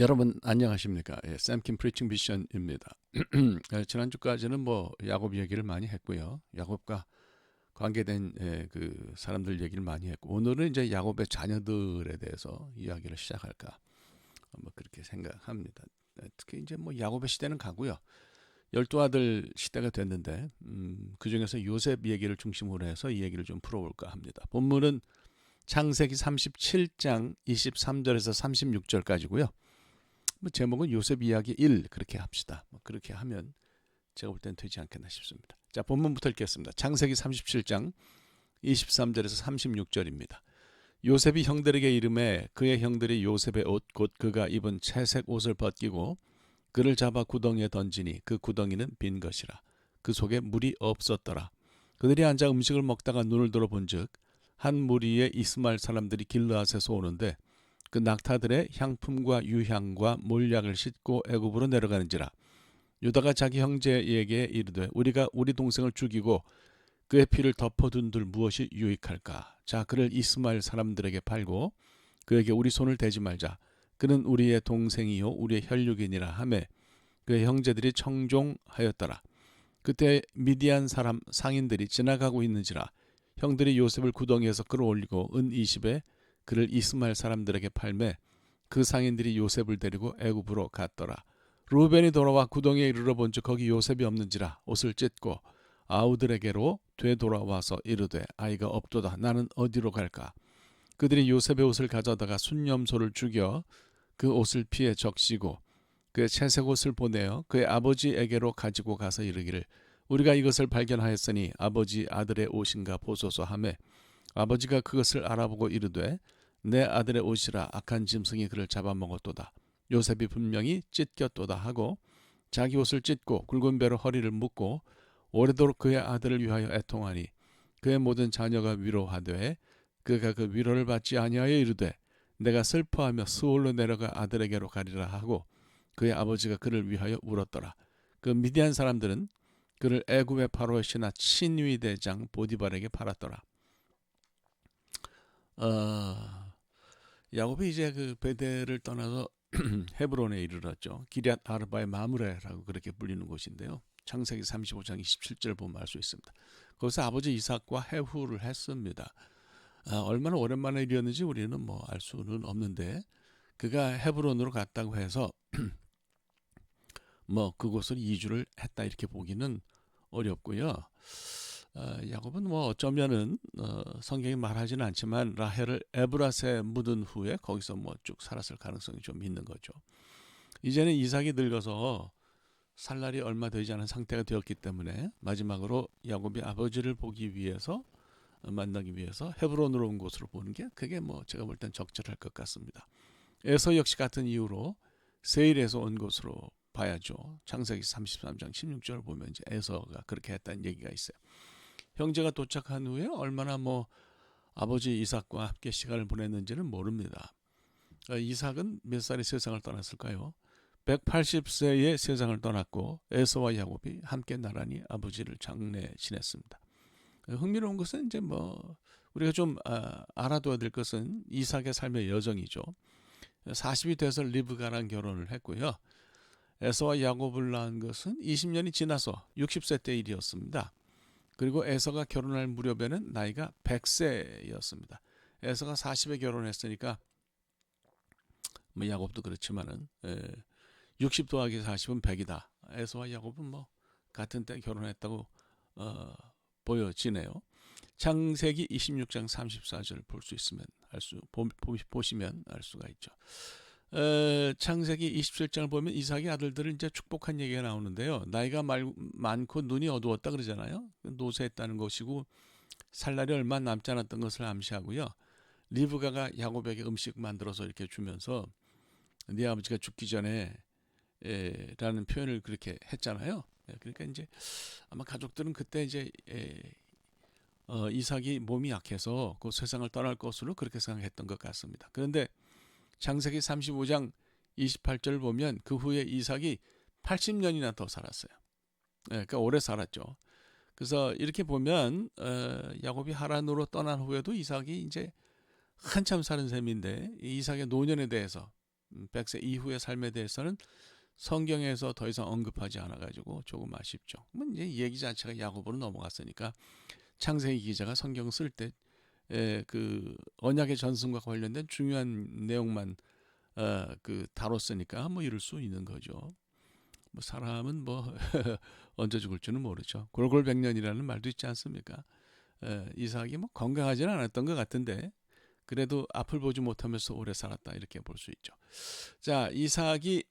여러분 안녕하십니까? 샘킴 프리칭 미션입니다. 지난주까지는 뭐 야곱 얘기를 많이 했고요. 야곱과 관계된 그 사람들 얘기를 많이 했고 오늘은 이제 야곱의 자녀들에 대해서 이야기를 시작할까 뭐 그렇게 생각합니다. 특히 이제 뭐 야곱의 시대는 가고요. 열두 아들 시대가 됐는데 그 중에서 요셉 얘기를 중심으로 해서 이 얘기를 좀 풀어볼까 합니다. 본문은 창세기 37장 23절에서 36절까지고요. 뭐 제목은 요셉 이야기 1 그렇게 합시다. 뭐 그렇게 하면 제가 볼 땐 되지 않겠나 싶습니다. 자, 본문부터 읽겠습니다. 창세기 37장 23절에서 36절입니다. 요셉이 형들에게 이름해 그의 형들이 요셉의 옷 곧 그가 입은 채색 옷을 벗기고 그를 잡아 구덩이에 던지니 그 구덩이는 빈 것이라. 그 속에 물이 없었더라. 그들이 앉아 음식을 먹다가 눈을 들어본즉 한 무리의 이스마엘 사람들이 길르앗에서 오는데 그 낙타들의 향품과 유향과 몰약을 싣고 애굽으로 내려가는지라. 유다가 자기 형제에게 이르되 우리가 우리 동생을 죽이고 그의 피를 덮어둔들 무엇이 유익할까? 자, 그를 이스마엘 사람들에게 팔고 그에게 우리 손을 대지 말자. 그는 우리의 동생이요 우리의 혈육이니라 하매 그의 형제들이 청종하였더라. 그때 미디안 사람 상인들이 지나가고 있는지라 형들이 요셉을 구덩이에서 끌어올리고 은 20에 그를 이스마엘 사람들에게 팔매 그 상인들이 요셉을 데리고 애굽으로 갔더라. 루벤이 돌아와 구덩이에 이르러 본즉 거기 요셉이 없는지라 옷을 찢고 아우들에게로 되돌아와서 이르되 아이가 없도다. 나는 어디로 갈까? 그들이 요셉의 옷을 가져다가 순념소를 죽여 그 옷을 피에 적시고 그의 채색 옷을 보내어 그의 아버지에게로 가지고 가서 이르기를 우리가 이것을 발견하였으니 아버지 아들의 옷인가 보소서 하매 아버지가 그것을 알아보고 이르되 내 아들의 옷이라 악한 짐승이 그를 잡아먹었도다. 요셉이 분명히 찢겼도다 하고 자기 옷을 찢고 굵은 배로 허리를 묶고 오래도록 그의 아들을 위하여 애통하니 그의 모든 자녀가 위로하되 그가 그 위로를 받지 아니하여 이르되 내가 슬퍼하며 스올로 내려가 아들에게로 가리라 하고 그의 아버지가 그를 위하여 울었더라. 그 미디안 사람들은 그를 애굽의 바로의 신하 친위 대장 보디발에게 팔았더라. 야곱이 이제 그 베델을 떠나서 헤브론에 이르렀죠. 기럇 아르바의 마므레라고 그렇게 불리는 곳인데요. 창세기 35장 27절 보면 알 수 있습니다. 거기서 아버지 이삭과 해후를 했습니다. 얼마나 오랜만에 일이었는지 우리는 뭐 알 수는 없는데 그가 헤브론으로 갔다고 해서 뭐 그곳을 이주를 했다 이렇게 보기는 어렵고요. 야곱은 뭐 어쩌면은 성경이 말하지는 않지만 라헬을 에브라스에 묻은 후에 거기서 뭐 쭉 살았을 가능성이 좀 있는 거죠. 이제는 이삭이 늙어서 살 날이 얼마 되지 않은 상태가 되었기 때문에 마지막으로 야곱이 아버지를 보기 위해서 만나기 위해서 헤브론으로 온 곳으로 보는 게 그게 뭐 제가 볼 땐 적절할 것 같습니다. 에서 역시 같은 이유로 세일에서 온 곳으로 봐야죠. 창세기 33장 16절을 보면 이제 에서가 그렇게 했다는 얘기가 있어요. 형제가 도착한 후에 얼마나 뭐 아버지 이삭과 함께 시간을 보냈는지는 모릅니다. 이삭은 몇 살에 세상을 떠났을까요? 180세에 세상을 떠났고 에서와 야곱이 함께 나란히 아버지를 장례 지냈습니다. 흥미로운 것은 이제 뭐 우리가 좀 알아둬야 될 것은 이삭의 삶의 여정이죠. 40이 돼서 리브가랑 결혼을 했고요. 에서와 야곱을 낳은 것은 20년이 지나서 60세 때 일이었습니다. 그리고 에서가 결혼할 무렵에는 나이가 100세였습니다. 에서가 40에 결혼했으니까 뭐 야곱도 그렇지만은 60 더하기 40은 100이다. 에서와 야곱은 뭐 같은 때 결혼했다고 보여지네요. 창세기 26장 34절 볼 수 있으면 보시면 알 수가 있죠. 창세기 27장을 보면 이삭의 아들들을 이제 축복한 얘기가 나오는데요. 나이가 많고 눈이 어두웠다 그러잖아요. 노쇠했다는 것이고 살 날이 얼마 남지 않았던 것을 암시하고요. 리브가가 야곱에게 음식 만들어서 이렇게 주면서 네 아버지가 죽기 전에 라는 표현을 그렇게 했잖아요. 그러니까 이제 아마 가족들은 그때 이제 이삭이 몸이 약해서 그 세상을 떠날 것으로 그렇게 생각했던 것 같습니다. 그런데 창세기 35장 28절을 보면 그 후에 이삭이 80년이나 더 살았어요. 그러니까 오래 살았죠. 그래서 이렇게 보면 야곱이 하란으로 떠난 후에도 이삭이 이제 한참 사는 셈인데 이삭의 노년에 대해서 100세 이후의 삶에 대해서는 성경에서 더 이상 언급하지 않아가지고 조금 아쉽죠. 뭐 이제 얘기 자체가 야고보로 넘어갔으니까 창세기 기자가 성경 쓸 때 그 언약의 전승과 관련된 중요한 내용만 그 다뤘으니까 뭐 이럴 수 있는 거죠. 뭐 사람은 뭐 언제 죽을지는 모르죠. 골골백년이라는 말도 있지 않습니까? 이삭이 뭐 건강하지는 않았던 것 같은데 그래도 앞을 보지 못하면서 오래 살았다 이렇게 볼 수 있죠. 자, 이삭이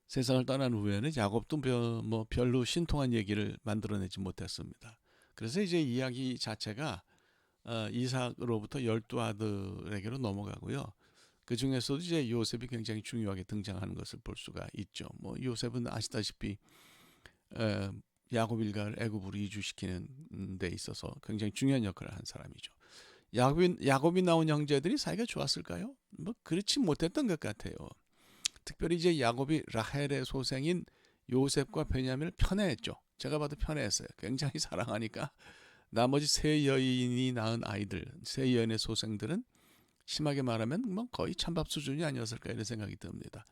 세상을 떠난 후에는 야곱도 뭐 별로 신통한 얘기를 만들어내지 못했습니다. 그래서 이제 이야기 자체가 이삭으로부터 12아들에게로 넘어가고요. 그 중에서도 이제 요셉이 굉장히 중요하게 등장하는 것을 볼 수가 있죠. 뭐 요셉은 아시다시피 야곱 일가를 애굽으로 이주시키는 데 있어서 굉장히 중요한 역할을 한 사람이죠. 야곱이 나온 형제들이 사이가 좋았을까요? 뭐 그렇지 못했던 것 같아요. 특별히 이제 야곱이 라헬의 소생인 요셉과 베냐민을 편애했죠. 제가 봐도 편애했어요. 굉장히 사랑하니까 나머지 세 여인이 낳은 아이들, 세 여인의 소생들은 심하게 말하면 뭐 거의 찬밥 수준이 아니었을까 이런 생각이 듭니다.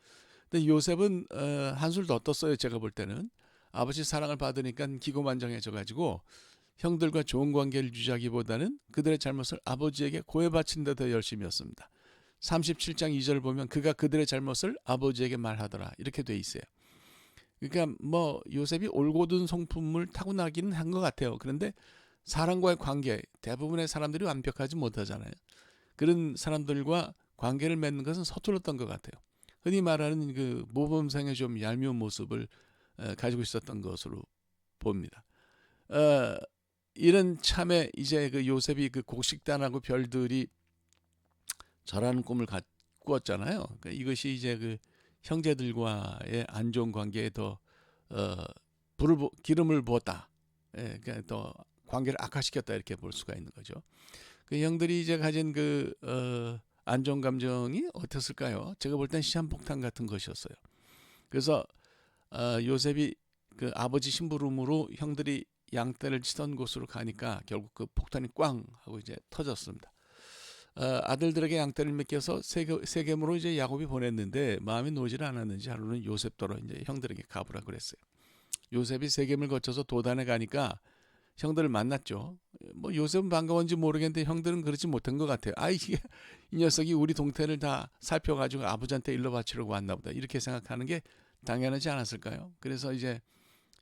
근데 요셉은 한술 더 떴어요. 제가 볼 때는 아버지 사랑을 받으니까 기고만장해져 가지고 형들과 좋은 관계를 유지하기보다는 그들의 잘못을 아버지에게 고해 바친 데 더 열심이었습니다. 37장 2절 보면 그가 그들의 잘못을 아버지에게 말하더라 이렇게 돼 있어요. 그러니까 뭐 요셉이 올곧은 성품을 타고나기는 한 것 같아요. 그런데 사람과의 관계 대부분의 사람들이 완벽하지 못하잖아요. 그런 사람들과 관계를 맺는 것은 서툴렀던 것 같아요. 흔히 말하는 그 모범생의 좀 얄미운 모습을 가지고 있었던 것으로 봅니다. 이런 참에 이제 그 요셉이 그 곡식단하고 별들이 절하는 꿈을 꾸었잖아요. 그러니까 이것이 이제 그 형제들과의 안 좋은 관계에 더 기름을 부었다. 그러니까 더 관계를 악화시켰다 이렇게 볼 수가 있는 거죠. 그 형들이 이제 가진 그 안 좋은 감정이 어땠을까요? 제가 볼 땐 시한폭탄 같은 것이었어요. 그래서 요셉이 그 아버지 심부름으로 형들이 양떼를 치던 곳으로 가니까 결국 그 폭탄이 꽝 하고 이제 터졌습니다. 아들들에게 양떼를 맡겨서 세겜으로 이제 야곱이 보냈는데 마음이 놓이질 않았는지 하루는 요셉더러 이제 형들에게 가보라 그랬어요. 요셉이 세겜을 거쳐서 도단에 가니까 형들을 만났죠. 뭐 요셉은 반가운지 모르겠는데 형들은 그러지 못한 것 같아요. 이게 이 녀석이 우리 동태를 다 살펴가지고 아버지한테 일러 바치려고 왔나 보다 이렇게 생각하는 게 당연하지 않았을까요? 그래서 이제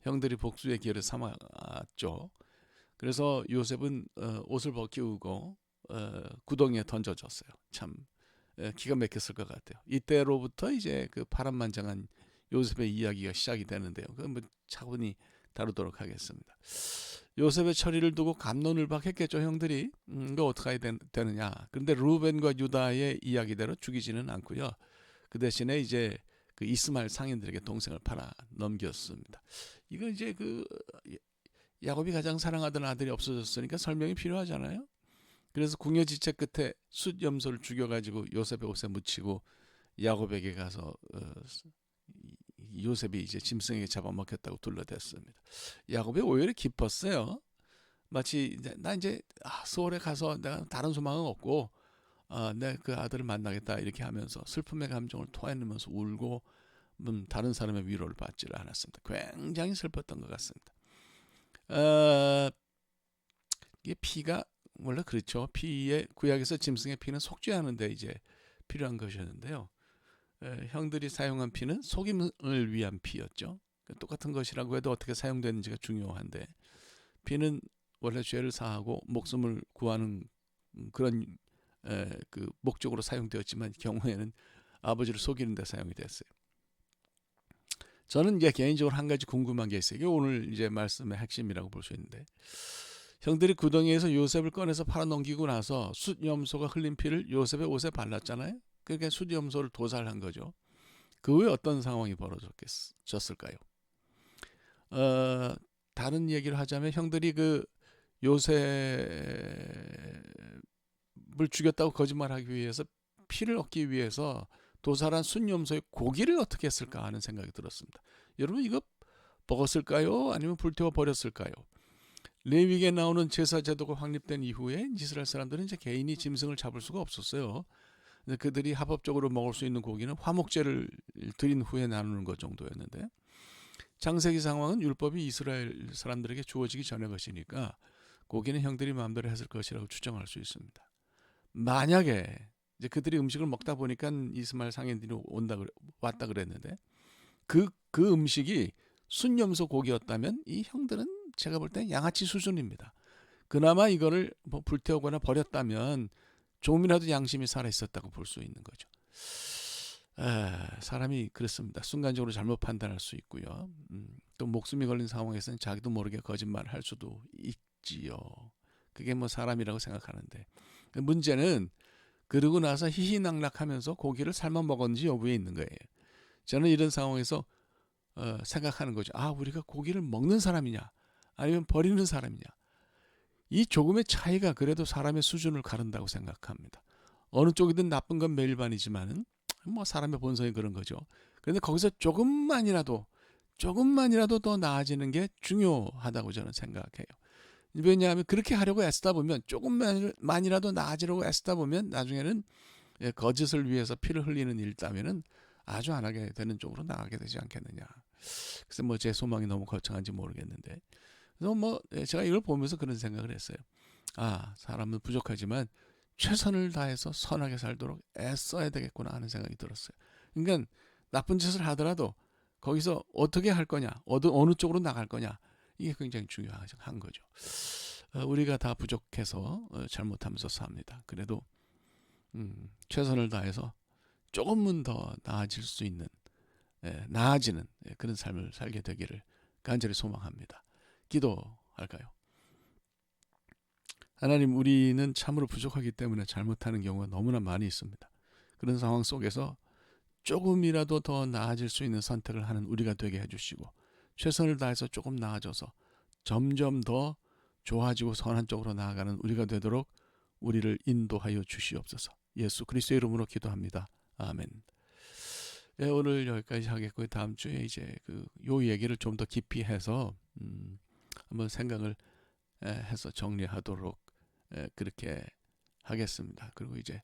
형들이 복수의 기회를 삼았죠. 그래서 요셉은 옷을 벗기우고 구덩이에 던져졌어요. 참 기가 막혔을 것 같아요. 이때로부터 이제 그 파란만장한 요셉의 이야기가 시작이 되는데요. 그건 뭐 차분히 다루도록 하겠습니다. 요셉의 처리를 두고 갑론을박했겠죠. 형들이 이거 어떻게 해야 되느냐. 그런데 루벤과 유다의 이야기대로 죽이지는 않고요. 그 대신에 이제 그 이스마엘 상인들에게 동생을 팔아 넘겼습니다. 이거 이제 그 야곱이 가장 사랑하던 아들이 없어졌으니까 설명이 필요하잖아요. 그래서 궁여지책 끝에 숫염소를 죽여가지고 요셉의 옷에 묻히고 야곱에게 가서 요셉이 이제 짐승에게 잡아먹혔다고 둘러댔습니다. 야곱이 오히려 기뻤어요. 마치 나 이제 서울에 가서 내가 다른 소망은 없고 내가 그 아들을 만나겠다 이렇게 하면서 슬픔의 감정을 토해내면서 울고 다른 사람의 위로를 받지를 않았습니다. 굉장히 슬펐던 것 같습니다. 이게 피가 원래 그렇죠. 피에 구약에서 짐승의 피는 속죄하는데 이제 필요한 것이었는데요. 형들이 사용한 피는 속임을 위한 피였죠. 똑같은 것이라고 해도 어떻게 사용되는지가 중요한데 피는 원래 죄를 사하고 목숨을 구하는 그런 그 목적으로 사용되었지만 경우에는 아버지를 속이는 데 사용이 됐어요. 저는 이제 개인적으로 한 가지 궁금한 게 있어요. 이게 오늘 이제 말씀의 핵심이라고 볼 수 있는데 형들이 구덩이에서 요셉을 꺼내서 팔아넘기고 나서 숫염소가 흘린 피를 요셉의 옷에 발랐잖아요. 그러니까 숫염소를 도살한 거죠. 그 후에 어떤 상황이 벌어졌을까요? 다른 얘기를 하자면 형들이 그 요셉을 죽였다고 거짓말하기 위해서 피를 얻기 위해서 도살한 숫염소의 고기를 어떻게 했을까 하는 생각이 들었습니다. 여러분 이거 먹었을까요? 아니면 불태워 버렸을까요? 레위기에 나오는 제사 제도가 확립된 이후에 이스라엘 사람들은 이제 개인이 짐승을 잡을 수가 없었어요. 그들이 합법적으로 먹을 수 있는 고기는 화목제를 드린 후에 나누는 것 정도였는데 창세기 상황은 율법이 이스라엘 사람들에게 주어지기 전의 것이니까 고기는 형들이 마음대로 했을 것이라고 추정할 수 있습니다. 만약에 이제 그들이 음식을 먹다 보니까 이스마엘 상인들이 왔다 그랬는데 그 음식이 순염소 고기였다면 이 형들은 제가 볼 때 양아치 수준입니다. 그나마 이거를 뭐 불태우거나 버렸다면 조금이라도 양심이 살아 있었다고 볼 수 있는 거죠. 사람이 그렇습니다. 순간적으로 잘못 판단할 수 있고요. 또 목숨이 걸린 상황에서는 자기도 모르게 거짓말을 할 수도 있지요. 그게 뭐 사람이라고 생각하는데 문제는 그러고 나서 희희낙락하면서 고기를 삶아 먹었는지 여부에 있는 거예요. 저는 이런 상황에서 생각하는 거죠. 아, 우리가 고기를 먹는 사람이냐 아니면 버리는 사람이냐. 이 조금의 차이가 그래도 사람의 수준을 가른다고 생각합니다. 어느 쪽이든 나쁜 건 매일반이지만은 뭐 사람의 본성이 그런 거죠. 그런데 거기서 조금만이라도 더 나아지는 게 중요하다고 저는 생각해요. 왜냐하면 그렇게 하려고 애쓰다 보면 조금만이라도 나아지려고 애쓰다 보면 나중에는 거짓을 위해서 피를 흘리는 일 따면은 아주 안 하게 되는 쪽으로 나가게 되지 않겠느냐. 그래서 뭐 제 소망이 너무 거창한지 모르겠는데 그래서 뭐 제가 이걸 보면서 그런 생각을 했어요. 아, 사람은 부족하지만 최선을 다해서 선하게 살도록 애써야 되겠구나 하는 생각이 들었어요. 그러니까 나쁜 짓을 하더라도 거기서 어떻게 할 거냐, 어느 쪽으로 나갈 거냐, 이게 굉장히 중요한 거죠. 우리가 다 부족해서 잘못하면서 삽니다. 그래도 최선을 다해서 조금은 더 나아질 수 있는, 나아지는 그런 삶을 살게 되기를 간절히 소망합니다. 기도할까요? 하나님, 우리는 참으로 부족하기 때문에 잘못하는 경우가 너무나 많이 있습니다. 그런 상황 속에서 조금이라도 더 나아질 수 있는 선택을 하는 우리가 되게 해주시고 최선을 다해서 조금 나아져서 점점 더 좋아지고 선한 쪽으로 나아가는 우리가 되도록 우리를 인도하여 주시옵소서. 예수 그리스도의 이름으로 기도합니다. 아멘. 네, 오늘 여기까지 하겠고요. 다음 주에 이제 요 얘기를 좀 더 깊이 해서 한번 생각을 해서 정리하도록 그렇게 하겠습니다. 그리고 이제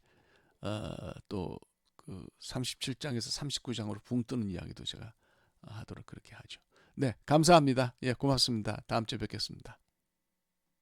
또 그 37장에서 39장으로 붕 뜨는 이야기도 제가 하도록 그렇게 하죠. 네, 감사합니다. 예, 고맙습니다. 다음 주에 뵙겠습니다.